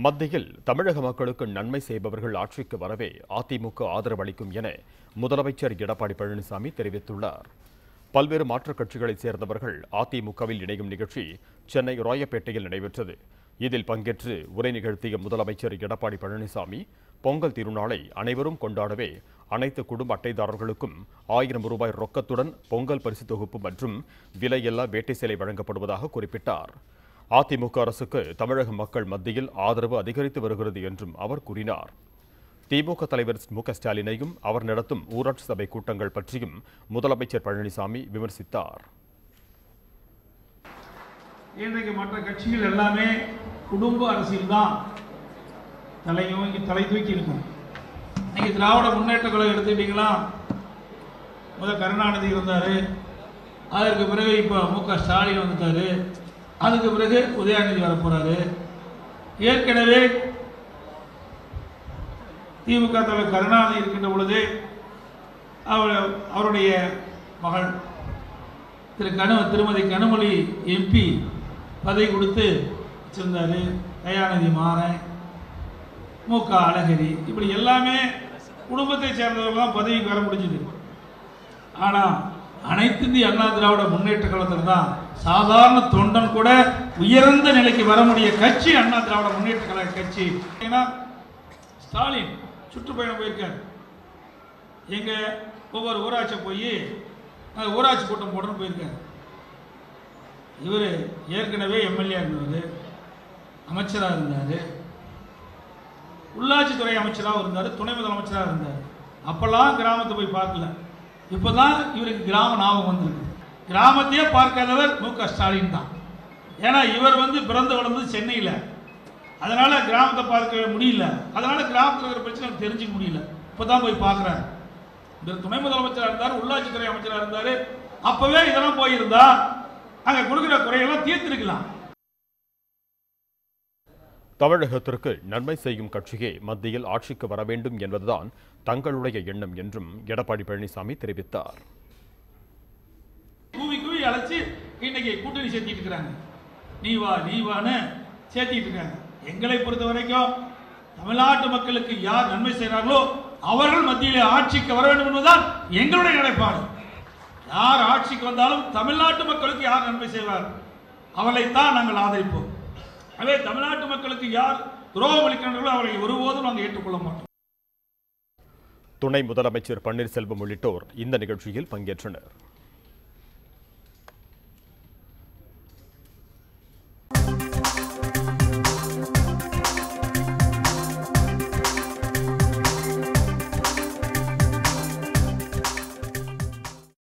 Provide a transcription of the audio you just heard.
மத்தியில் தமிழக மக்களுக்கு நன்மை செய்பவர்கள் ஆட்சிக்கு வரவே அதிமுக ஆதரவளிக்கும் என முதலமைச்சர் எடப்பாடி பழனிசாமி தெரிவித்துள்ளார். பல்வேறு மாற்றுக் கட்சிகளைச் சேர்ந்தவர்கள் அதிமுகவில் இணையும் நிகழ்ச்சி சென்னை ராயப்பேட்டையில் நடைபெற்றது. இதில் பங்கேற்று உரை நிகழ்த்திய முதலமைச்சர் எடப்பாடி பழனிசாமி பொங்கல் திருநாளை அனைவரும் கொண்டாடவே அனைத்து குடும்ப அட்டைதாரர்களுக்கும் 1000 ரூபாய் ரொக்கத்துடன் பொங்கல் பரிசு தொகுப்பு மற்றும் விலையில்லா வேட்டை சேலை வழங்கப்படுவதாக குறிப்பிட்டார். அதிமுக அரசுக்கு தமிழக மக்கள் மத்தியில் ஆதரவு அதிகரித்து வருகிறது என்றும் அவர் கூறினார். திமுக தலைவர் மு.க. ஸ்டாலினையும் அவர் நடத்தும் ஊராட்சி சபை கூட்டங்கள் பற்றியும் முதலமைச்சர் பழனிசாமி விமர்சித்தார். இன்றைக்கு மற்ற கட்சிகள் எல்லாமே குடும்ப அரசியல் தான் தலை தூக்கி இருக்கும். இன்னைக்கு திராவிட முன்னேற்ற கழகம் எடுத்துக்கிட்டீங்களா, முதல் கருணாநிதி இருந்தாரு, அதற்கு பிறகு இப்போ மு.க. ஸ்டாலின் வந்துட்டாரு, அதுக்கு பிறகு உதயநிதி வரப்போறாரு. ஏற்கனவே திமுக தலைவர் கருணாநிதி இருக்கின்ற பொழுது அவருடைய மகள் திருமதி கனிமொழி எம்பி பதவி கொடுத்து வச்சிருந்தாரு. தயாநிதி மாறன், மு.க. அழகிரி, இப்படி எல்லாமே குடும்பத்தை சேர்ந்தவர்கள் தான் பதவிக்கு வர முடிஞ்சது. ஆனால் அனைத்து இந்திய அண்ணா திராவிட முன்னேற்ற கழகத்தில் தான் சாதாரண தொண்டன் கூட உயர்ந்த நிலைக்கு வர முடிய கட்சி அண்ணா திராவிட முன்னேற்ற கழக கட்சி. ஏன்னா ஸ்டாலின் சுற்றுப்பயணம் போயிருக்காரு. எங்க ஒவ்வொரு ஊராட்சி போய் ஊராட்சி கூட்டம் போடணும்னு போயிருக்காரு. இவர் ஏற்கனவே எம்எல்ஏ இருந்தவர், அமைச்சராக இருந்தார், உள்ளாட்சித்துறை அமைச்சராக இருந்தார், துணை முதலமைச்சராக இருந்தார். அப்பெல்லாம் கிராமத்தை போய் பார்க்கல. இப்போதான் இவருக்கு கிராம ஞாபகம் வந்திருக்கு. கிராமத்தையே பார்க்காதவர் மு.க. ஸ்டாலின் தான். ஏன்னா இவர் பிறந்து வளர்ந்தது சென்னையில், அதனால கிராமத்தை பார்க்க முடியல, அதனால கிராமத்தில் இருக்கிற பிரச்சனை தெரிஞ்சுக்க முடியல. இப்போதான் போய் பார்க்குறாரு. இவர் துணை முதலமைச்சராக இருந்தார், உள்ளாட்சித்துறை அமைச்சராக இருந்தார். அப்பவே இதெல்லாம் போயிருந்தா அங்கே கொடுக்குற குறையெல்லாம் தீர்த்திருக்கலாம். தமிழகத்திற்கு நன்மை செய்யும் கட்சியே மத்தியில் ஆட்சிக்கு வர வேண்டும் என்பதுதான் தங்களுடைய எண்ணம் என்றும் எடப்பாடி பழனிசாமி தெரிவித்தார். கூவி அழைச்சு இன்னைக்கு கூட்டணி சேர்த்திட்டு இருக்காங்க. நீ வான்னு சேர்த்திட்டு இருக்காங்க. எங்களை பொறுத்த வரைக்கும் தமிழ்நாட்டு மக்களுக்கு யார் நன்மை செய்கிறார்களோ அவர்கள் மத்தியிலே ஆட்சிக்கு வர வேண்டும் என்பதுதான் எங்களுடைய நிலைப்பாடு. யார் ஆட்சிக்கு வந்தாலும் தமிழ்நாட்டு மக்களுக்கு யார் நன்மை செய்வார் அவளைத்தான் நாங்கள் ஆதரிப்போம். அதே தமிழ்நாட்டு மக்களுக்கு யார் துரோகம் அளிக்கின்றனர்களோ அவர்களை ஒருபோதும் நாங்கள் ஏற்றுக்கொள்ள மாட்டோம். துணை முதலமைச்சர் பன்னீர்செல்வம் உள்ளிட்டோர் இந்த நிகழ்ச்சியில் பங்கேற்றனர்.